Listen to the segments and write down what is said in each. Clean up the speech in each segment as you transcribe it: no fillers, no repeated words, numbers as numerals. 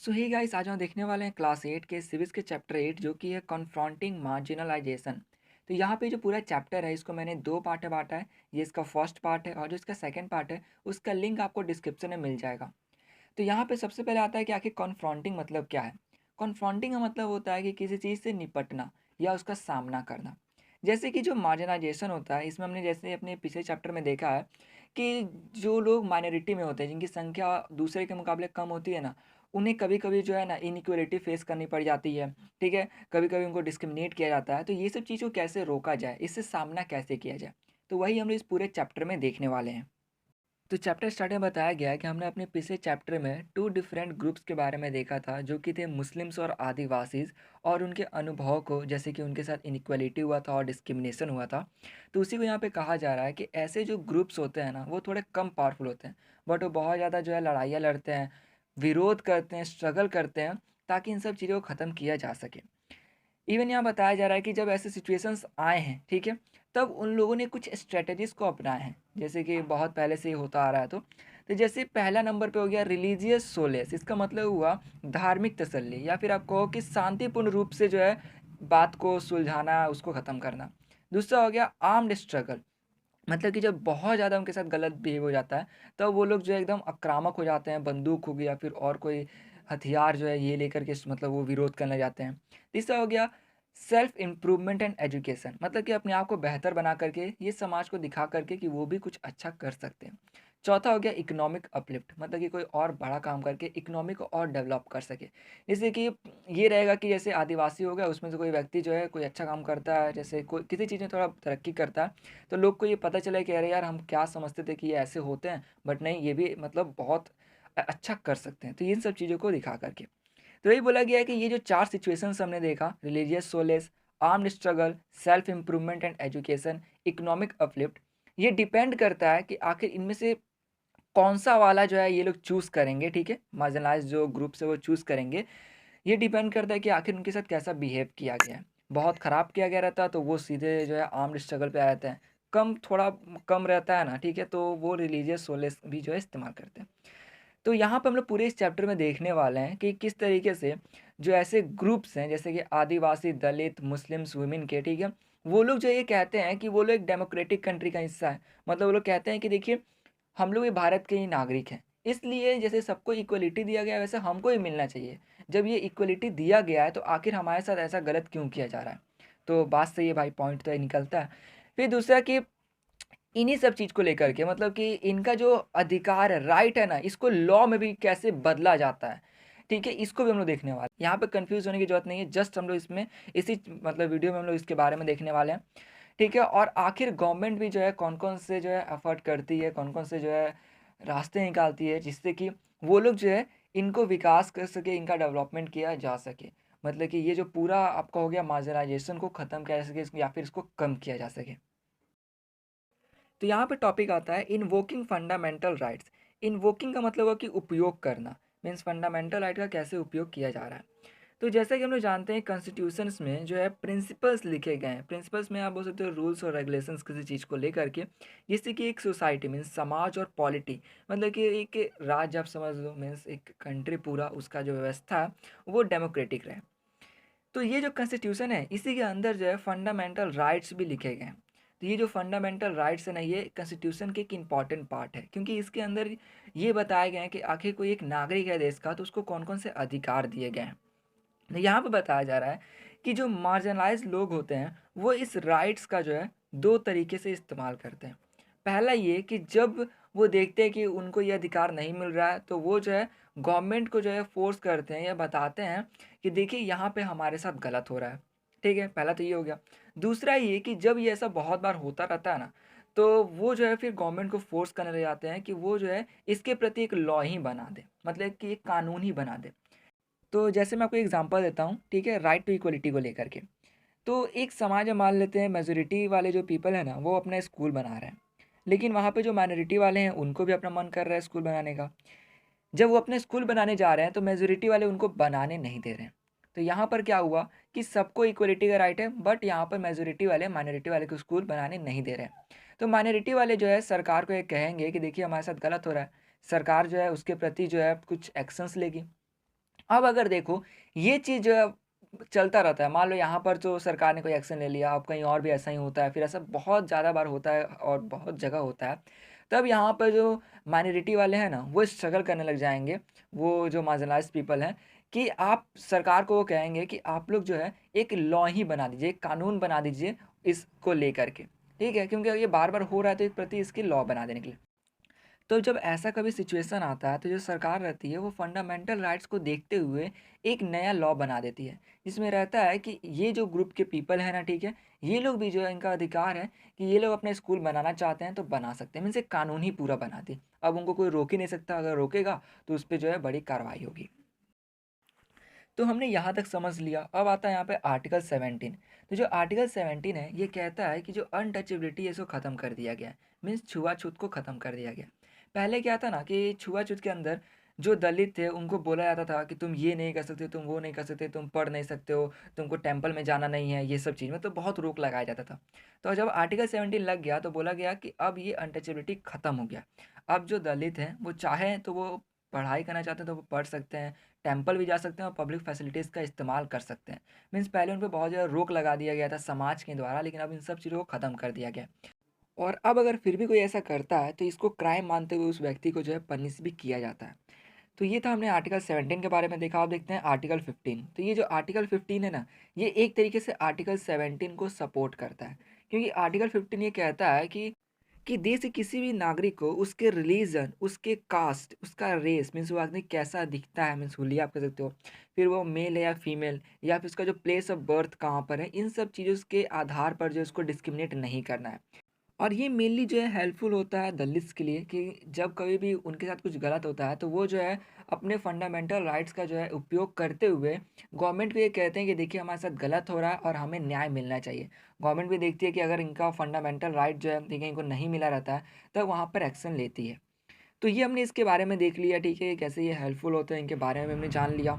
सो ही guys आज हम देखने वाले हैं क्लास 8 के सिविक्स के चैप्टर 8 जो कि है कॉन्फ्रॉन्टिंग मार्जिनलाइजेशन। तो यहाँ पे जो पूरा चैप्टर है इसको मैंने दो पार्ट में बांटा है। ये इसका फर्स्ट पार्ट है और जो इसका सेकंड पार्ट है उसका लिंक आपको डिस्क्रिप्शन में मिल जाएगा। तो यहाँ पे सबसे पहले आता है कि आखिर कॉन्फ्रॉन्टिंग मतलब क्या है। कॉन्फ्रॉन्टिंग का मतलब होता है कि किसी चीज़ से निपटना या उसका सामना करना। जैसे कि जो मार्जिनाइजेशन होता है इसमें हमने जैसे अपने पिछले चैप्टर में देखा है कि जो लोग माइनॉरिटी में होते हैं जिनकी संख्या दूसरे के मुकाबले कम होती है ना, उन्हें कभी कभी जो है ना इनइक्वलिटी फेस करनी पड़ जाती है। ठीक है, कभी कभी उनको डिस्क्रिमिनेट किया जाता है। तो ये सब चीज़ों को कैसे रोका जाए, इससे सामना कैसे किया जाए, तो वही हम इस पूरे चैप्टर में देखने वाले हैं। तो चैप्टर स्टार्ट में बताया गया है कि हमने अपने पिछले चैप्टर में टू डिफरेंट ग्रुप्स के बारे में देखा था जो कि थे मुस्लिम्स और आदिवासीज, और उनके अनुभव को, जैसे कि उनके साथ इनइक्वालिटी हुआ था और डिस्क्रिमिनेशन हुआ था। तो उसी को यहाँ पे कहा जा रहा है कि ऐसे जो ग्रुप्स होते हैं ना वो थोड़े कम पावरफुल होते हैं, बट वो बहुत ज़्यादा जो है लड़ाइयाँ लड़ते हैं, विरोध करते हैं, स्ट्रगल करते हैं, ताकि इन सब चीज़ों को ख़त्म किया जा सके। इवन यहाँ बताया जा रहा है कि जब ऐसे सिचुएशंस आए हैं, ठीक है, तब उन लोगों ने कुछ स्ट्रेटजीज को अपनाए हैं, जैसे कि बहुत पहले से ही होता आ रहा है। तो जैसे पहला नंबर पे हो गया रिलीजियस सोलेस। इसका मतलब हुआ धार्मिक तसल्ली, या फिर आप कहो कि शांतिपूर्ण रूप से जो है बात को सुलझाना, उसको ख़त्म करना। दूसरा हो गया आर्म्ड स्ट्रगल। मतलब कि जब बहुत ज़्यादा उनके साथ गलत बिहेव हो जाता है, तब वो लोग जो है एकदम आक्रामक हो जाते हैं, बंदूक हो गई या फिर और कोई हथियार जो है ये लेकर के मतलब वो विरोध करने जाते हैं। तीसरा हो गया सेल्फ इम्प्रूवमेंट एंड एजुकेशन। मतलब कि अपने आप को बेहतर बना करके, ये समाज को दिखा करके कि वो भी कुछ अच्छा कर सकते हैं। चौथा हो गया इकोनॉमिक अपलिफ्ट। मतलब कि कोई और बड़ा काम करके इकोनॉमी को और डेवलप कर सके। जैसे कि ये रहेगा कि जैसे आदिवासी हो गया, उसमें से कोई व्यक्ति जो है कोई अच्छा काम करता है, जैसे कोई किसी चीज़ में थोड़ा तरक्की करता है, तो लोग को ये पता चला कि अरे यार, हम क्या समझते थे कि ये ऐसे होते हैं, बट नहीं, ये भी मतलब बहुत अच्छा कर सकते हैं। तो इन सब चीज़ों को दिखा करके तो यही बोला गया है कि ये जो चार सिचुएशंस हमने देखा, religious solace, armed struggle, self improvement and education, economic uplift, ये डिपेंड करता है कि आखिर इनमें से कौन सा वाला जो है ये लोग चूज़ करेंगे। ठीक है, मार्जिनलाइज जो ग्रुप से वो चूज़ करेंगे। ये डिपेंड करता है कि आखिर उनके साथ कैसा बिहेव किया गया है। बहुत ख़राब किया गया रहता है तो वो सीधे जो है आर्म्ड स्ट्रगल पे आ जाते हैं। कम थोड़ा कम रहता है ना, ठीक है, तो वो रिलीजियस सोलेस भी जो है इस्तेमाल करते हैं। तो यहाँ पे हम लोग पूरे इस चैप्टर में देखने वाले हैं कि किस तरीके से जो ऐसे ग्रुप्स हैं, जैसे कि आदिवासी, दलित, मुस्लिम्स, वुमेन के, ठीक है, वो लोग जो ये कहते हैं कि वो लोग एक डेमोक्रेटिक कंट्री का हिस्सा है। मतलब वो लोग कहते हैं कि देखिए, हम लोग ये भारत के ही नागरिक हैं, इसलिए जैसे सबको इक्वलिटी दिया गया है वैसे हमको ही मिलना चाहिए। जब ये इक्वलिटी दिया गया है तो आखिर हमारे साथ ऐसा गलत क्यों किया जा रहा है। तो बात सही है भाई, पॉइंट तो ये निकलता है। फिर दूसरा कि इन्हीं सब चीज़ को लेकर के, मतलब कि इनका जो अधिकार है, राइट है ना, इसको लॉ में भी कैसे बदला जाता है। ठीक है, इसको भी हम लोग देखने वाले हैं। यहाँ पे कंफ्यूज होने की जरूरत नहीं है, जस्ट हम लोग इसमें इसी मतलब वीडियो में हम लोग इसके बारे में देखने वाले हैं। ठीक है, और आखिर गवर्नमेंट भी जो है कौन कौन से जो है एफर्ट करती है, कौन कौन से जो है रास्ते निकालती है, जिससे कि वो लोग जो है इनको विकास कर सके, इनका डेवलपमेंट किया जा सके। मतलब कि ये जो पूरा आपका हो गया मार्जिनाइजेशन को ख़त्म किया जा सके, या फिर इसको कम किया जा सके। तो यहाँ पे टॉपिक आता है इन्वोकिंग फंडामेंटल राइट्स। इन्वोकिंग का मतलब है कि उपयोग करना, मीन्स फंडामेंटल राइट का कैसे उपयोग किया जा रहा है। तो जैसा कि हम लोग जानते हैं, कॉन्स्टिट्यूशंस में जो है प्रिंसिपल्स लिखे गए हैं। प्रिंसिपल्स में आप बोल सकते हो रूल्स और रेगुलेशंस किसी चीज़ को लेकर के, जिससे कि एक सोसाइटी मीन्स समाज और पॉलिटी, मतलब कि एक राज्य आप समझ लो, मीन्स एक कंट्री पूरा, उसका जो व्यवस्था है वो डेमोक्रेटिक रहे। तो ये जो कॉन्स्टिट्यूशन है इसी के अंदर जो है फंडामेंटल राइट्स भी लिखे गए हैं। तो ये जो फंडामेंटल राइट्स है ना, ये कॉन्स्टिट्यूशन के एक इम्पॉर्टेंट पार्ट है, क्योंकि इसके अंदर ये बताए गए हैं कि आखिर कोई एक नागरिक है देश का तो उसको कौन कौन से अधिकार दिए गए हैं। तो यहाँ पे बताया जा रहा है कि जो मार्जिनलाइज लोग होते हैं वो इस राइट्स का जो है दो तरीके से इस्तेमाल करते हैं। पहला ये कि जब वो देखते हैं कि उनको ये अधिकार नहीं मिल रहा है तो वो जो है गवर्नमेंट को जो है फोर्स करते हैं या बताते हैं कि देखिए यहाँ पे हमारे साथ गलत हो रहा है। ठीक है, पहला तो ये हो गया। दूसरा ये कि जब ये ऐसा बहुत बार होता रहता है ना, तो वो जो है फिर गवर्नमेंट को फोर्स करने लग जाते हैं कि वो जो है इसके प्रति एक लॉ ही बना दे, मतलब कि एक कानून ही बना दे। तो जैसे मैं आपको एग्जांपल देता हूँ, ठीक है, राइट टू इक्वलिटी को लेकर के। तो एक समाज में मान लेते हैं मेजोरिटी वाले जो पीपल है ना वो अपना स्कूल बना रहे हैं, लेकिन वहाँ पे जो माइनॉरिटी वाले हैं उनको भी अपना मन कर रहा है स्कूल बनाने का। जब वो अपने स्कूल बनाने जा रहे हैं तो मेजोरिटी वाले उनको बनाने नहीं दे रहे हैं। तो यहाँ पर क्या हुआ कि सबको इक्वलिटी का राइट है, बट यहाँ पर मेजोरिटी वाले माइनॉरिटी वाले को स्कूल बनाने नहीं दे रहे हैं। तो माइनॉरिटी वाले जो है सरकार को ये कहेंगे कि देखिए हमारे साथ गलत हो रहा है। सरकार जो है उसके प्रति जो है कुछ एक्शंस लेगी। अब अगर देखो ये चीज़ जो है चलता रहता है, मान लो यहाँ पर तो सरकार ने कोई एक्शन ले लिया, अब कहीं और भी ऐसा ही होता है, फिर ऐसा बहुत ज़्यादा बार होता है और बहुत जगह होता है। तब यहाँ पर जो माइनॉरिटी वाले हैं ना, वो स्ट्रगल करने लग जाएँगे, वो जो मार्जिनलाइज़्ड पीपल हैं, कि आप सरकार को वो कहेंगे कि आप लोग जो है एक लॉ ही बना दीजिए, एक कानून बना दीजिए इसको लेकर के, ठीक है? क्योंकि ये बार-बार हो रहा है तो एक प्रति इसकी लॉ बना देने के लिए। तो जब ऐसा कभी सिचुएशन आता है तो जो सरकार रहती है वो फंडामेंटल राइट्स को देखते हुए एक नया लॉ बना देती है, जिसमें रहता है कि ये जो ग्रुप के पीपल हैं ना, ठीक है, ये लोग भी जो है इनका अधिकार है कि ये लोग अपने स्कूल बनाना चाहते हैं तो बना सकते हैं, मीन्स एक कानून ही पूरा बना दी। अब उनको कोई रोक ही नहीं सकता, अगर रोकेगा तो उस पर जो है बड़ी कार्रवाई होगी। तो हमने यहाँ तक समझ लिया। अब आता है यहाँ पे आर्टिकल 17। तो जो आर्टिकल 17 है ये कहता है कि जो अनटचेबिलिटी है इसको ख़त्म कर दिया गया है, मीन्स छुआछूत को ख़त्म कर दिया गया। पहले क्या था ना कि छुआछूत के अंदर जो दलित थे उनको बोला जाता था कि तुम ये नहीं कर सकते, तुम वो नहीं कर सकते, तुम पढ़ नहीं सकते हो, तुमको टेम्पल में जाना नहीं है, ये सब चीज़ में तो बहुत रोक लगाया जाता था। तो जब आर्टिकल 17 लग गया तो बोला गया कि अब ये अनटचेबिलिटी ख़त्म हो गया। अब जो दलित हैं वो चाहें तो वो पढ़ाई करना चाहते हैं तो वो पढ़ सकते हैं, टेम्पल भी जा सकते हैं और पब्लिक फैसिलिटीज़ का इस्तेमाल कर सकते हैं। मीन्स पहले उन पे बहुत ज़्यादा रोक लगा दिया गया था समाज के द्वारा, लेकिन अब इन सब चीज़ों को ख़त्म कर दिया गया है। और अब अगर फिर भी कोई ऐसा करता है तो इसको क्राइम मानते हुए उस व्यक्ति को जो है पनिश भी किया जाता है। तो ये था हमने आर्टिकल 17 के बारे में देखा। अब देखते हैं आर्टिकल 15। तो ये जो आर्टिकल 15 है ना, ये एक तरीके से आर्टिकल 17 को सपोर्ट करता है, क्योंकि आर्टिकल 15 ये कहता है कि देश के किसी भी नागरिक को उसके रिलीजन, उसके कास्ट, उसका रेस, मीन्स वो आदमी कैसा दिखता है, मीन्स हुलिया आप कह सकते हो, फिर वो मेल है या फीमेल, या फिर उसका जो प्लेस ऑफ बर्थ कहाँ पर है, इन सब चीज़ों के आधार पर जो है उसको डिस्क्रिमिनेट नहीं करना है। और ये मेनली जो है हेल्पफुल होता है दलित्स के लिए कि जब कभी भी उनके साथ कुछ गलत होता है तो वो जो है अपने फंडामेंटल राइट्स का जो है उपयोग करते हुए गवर्नमेंट को ये कहते हैं कि देखिए हमारे साथ गलत हो रहा है और हमें न्याय मिलना चाहिए। गवर्नमेंट भी देखती है कि अगर इनका फंडामेंटल राइट जो है ठीक है इनको नहीं मिला रहता है तब वहाँ पर एक्शन लेती है। तो ये हमने इसके बारे में देख लिया, ठीक है, कैसे ये हेल्पफुल होते हैं इनके बारे में हमने जान लिया।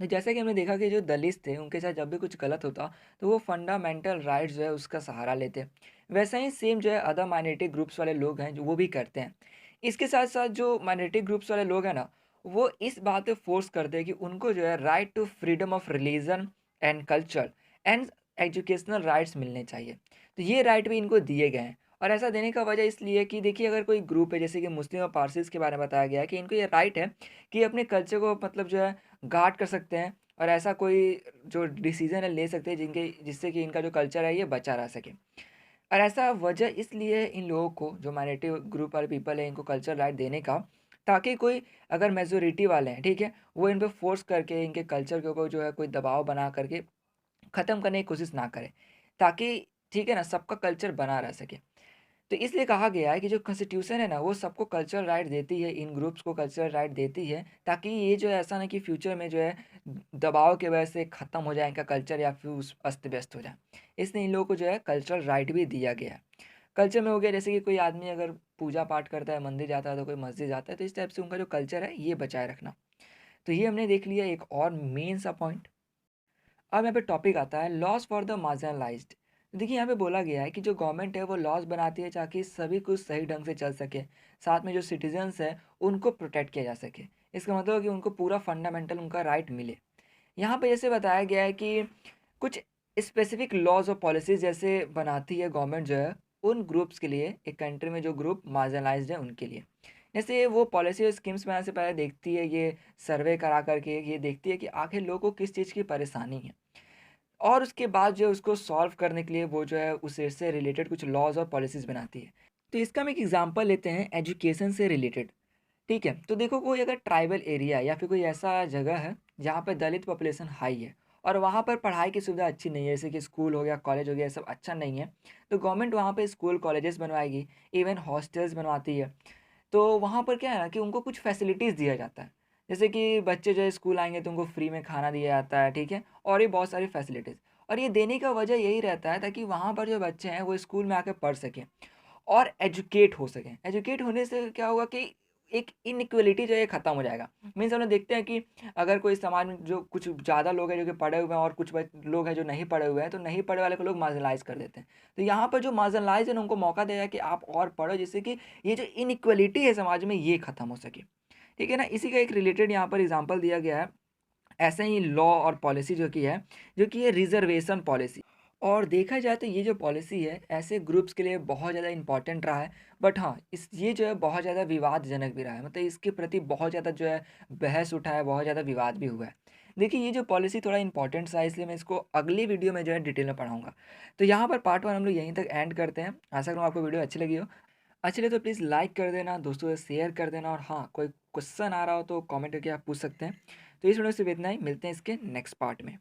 तो जैसा कि हमने देखा कि जो दलित थे उनके साथ जब भी कुछ गलत होता तो वो फंडामेंटल राइट्स जो है उसका सहारा लेते। वैसा ही सेम जो है अदर माइनॉरिटी ग्रुप्स वाले लोग हैं जो वो भी करते हैं। इसके साथ साथ जो माइनॉरिटी ग्रुप्स वाले लोग हैं ना, वो इस बात पे फोर्स करते हैं कि उनको जो है right to freedom of religion and culture and educational rights मिलने चाहिए। तो ये राइट भी इनको दिए गए हैं। और ऐसा देने का वजह इसलिए कि देखिए अगर कोई ग्रुप है जैसे कि मुस्लिम और पारसीज के बारे में बताया गया है कि इनको ये राइट है कि अपने कल्चर को मतलब जो है गार्ड कर सकते हैं और ऐसा कोई जो डिसीजन है ले सकते हैं जिनके जिससे कि इनका जो कल्चर है ये बचा रह सके। और ऐसा वजह इसलिए इन लोगों को जो माइनॉरिटी ग्रुप वाले पीपल है इनको कल्चर राइट देने का, ताकि कोई अगर मेजोरिटी वाले हैं, ठीक है, वो इन पे फोर्स करके इनके कल्चर के ऊपर जो है कोई दबाव बना करके ख़त्म करने की कोशिश ना करे, ताकि ठीक है ना सबका कल्चर बना रह सके। तो इसलिए कहा गया है कि जो कॉन्स्टिट्यूशन है ना वो सबको कल्चरल राइट देती है, इन ग्रुप्स को कल्चरल राइट देती है, ताकि ये जो है ऐसा ना कि फ्यूचर में जो है दबाव की वजह से ख़त्म हो जाए इनका कल्चर या फिर उस अस्त व्यस्त हो जाए। इसलिए इन लोगों को जो है कल्चरल राइट भी दिया गया है। कल्चर में हो गया जैसे कि कोई आदमी अगर पूजा पाठ करता है, मंदिर जाता है, तो कोई मस्जिद जाता है, तो इस टाइप से उनका जो कल्चर है ये बचाए रखना। तो ये हमने देख लिया एक और मेन सा पॉइंट। अब यहाँ पे टॉपिक आता है लॉज फॉर द मार्जिनलाइज्ड। देखिए यहाँ पे बोला गया है कि जो गवर्नमेंट है वो लॉज बनाती है ताकि सभी कुछ सही ढंग से चल सके, साथ में जो सिटीजन्स है उनको प्रोटेक्ट किया जा सके। इसका मतलब है कि उनको पूरा फंडामेंटल उनका राइट मिले। यहाँ पे जैसे बताया गया है कि कुछ स्पेसिफिक लॉज और पॉलिसीज जैसे बनाती है गवर्नमेंट जो है उन ग्रुप्स के लिए, एक कंट्री में जो ग्रुप मार्जिनलाइज्ड है उनके लिए। जैसे वो पॉलिसी और स्कीम्स बनाने से पहले देखती है, ये सर्वे करा करके ये देखती है कि आखिर लोगों को किस चीज़ की परेशानी है, और उसके बाद जो है उसको सॉल्व करने के लिए वो जो है उस से रिलेटेड कुछ लॉज और पॉलिसीज़ बनाती है। तो इसका हम एक एग्जांपल लेते हैं एजुकेशन से रिलेटेड। ठीक है, तो देखो कोई अगर ट्राइबल एरिया या फिर कोई ऐसा जगह है जहाँ पर दलित पॉपुलेशन हाई है और वहाँ पर पढ़ाई की सुविधा अच्छी नहीं है, जैसे कि स्कूल हो गया, कॉलेज हो गया, ये सब अच्छा नहीं है, तो गवर्नमेंट वहाँ पे स्कूल कॉलेजेस बनवाएगी, इवन हॉस्टल्स बनवाती है। तो वहाँ पर क्या है ना कि उनको कुछ फैसिलिटीज़ दिया जाता है, जैसे कि बच्चे जो है स्कूल आएँगे तो उनको फ्री में खाना दिया जाता है, ठीक है? और ये बहुत सारी फैसिलिटीज़, और ये देने का वजह यही रहता है ताकि वहाँ पर जो बच्चे हैं वो स्कूल में आके पढ़ सकें और एजुकेट हो सकें। एजुकेट होने से क्या होगा कि एक इनइक्वालिटी जो है ख़त्म हो जाएगा। मीन्स हम लोग देखते हैं कि अगर कोई समाज में जो कुछ ज़्यादा लोग हैं जो कि पढ़े हुए हैं और कुछ लोग हैं जो नहीं पढ़े हुए हैं, तो नहीं पढ़े वाले को लोग मार्जिनलाइज़ कर देते हैं। तो यहाँ पर जो मार्जिनलाइज़ है ना उनको मौका दिया है कि आप और पढ़ो, जिससे कि ये जो इनइक्वालिटी है समाज में ये ख़त्म हो सके। ठीक है ना? इसी का एक रिलेटेड यहाँ पर एग्ज़ाम्पल दिया गया है ऐसे ही लॉ और पॉलिसी जो कि है रिज़र्वेशन पॉलिसी। और देखा जाए तो ये जो पॉलिसी है ऐसे ग्रुप्स के लिए बहुत ज़्यादा इम्पोर्टेंट रहा है। बट हाँ, इस ये जो है बहुत ज़्यादा विवादजनक भी रहा है। मतलब इसके प्रति बहुत ज़्यादा जो है बहस उठा है, बहुत ज़्यादा विवाद भी हुआ है। देखिए ये जो पॉलिसी थोड़ा इम्पोर्टेंट सा है, इसलिए मैं इसको अगली वीडियो में जो है डिटेल में पढ़ाऊँगा। तो यहाँ पर पार्ट 1 हम लोग यहीं तक एंड करते हैं। आशा करूँ आपको वीडियो अच्छी लगी हो। अच्छी लगे तो प्लीज़ लाइक कर देना, दोस्तों से शेयर कर देना और हाँ, कोई क्वेश्चन आ रहा हो तो कमेंट करके आप पूछ सकते हैं। तो इस वीडियो में सिर्फ इतना ही, मिलते हैं इसके नेक्स्ट पार्ट में।